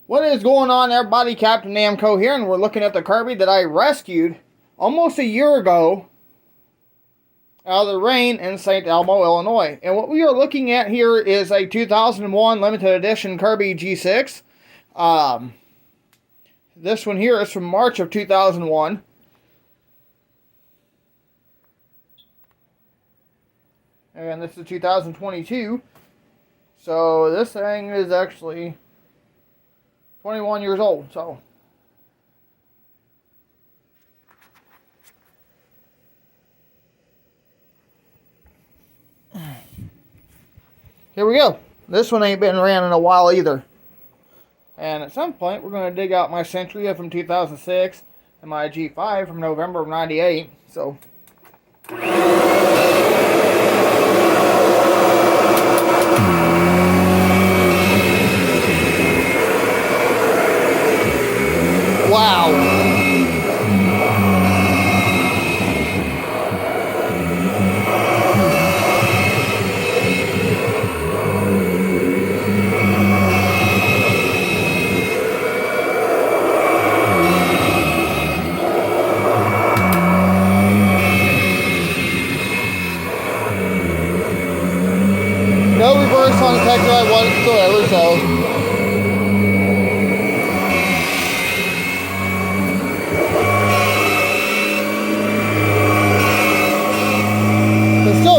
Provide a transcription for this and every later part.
What is going on, everybody? Captain Namco here, and we're looking at the Kirby that I rescued almost a year ago out of the rain in St. Elmo, Illinois. And what we are looking at here is a 2001 limited edition Kirby G6. This one here is from March of 2001. And this is 2022. So this thing is actually 21 years old, so. Here we go. This one ain't been ran in a while either. And at some point, we're going to dig out my Centuria from 2006 and my G5 from November of 98, so. Wow. No reverse on the tech drive whatsoever, so.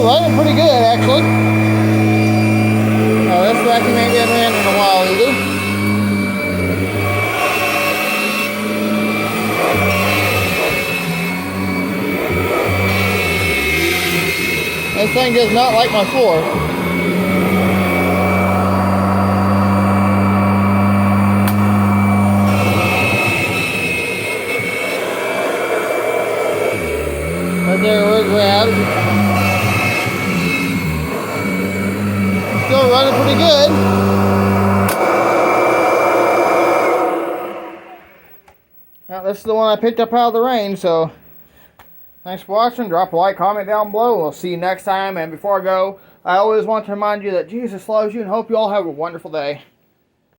Running pretty good, actually. Now this vacuum ain't been ran in a while either. This thing does not like my floor. Right there, we're grabbed. Still running pretty good. Now, this is the one I picked up out of the rain, so thanks for watching. Drop a like, comment down below. We'll see you next time. And before I go, I always want to remind you that Jesus loves you and hope you all have a wonderful day.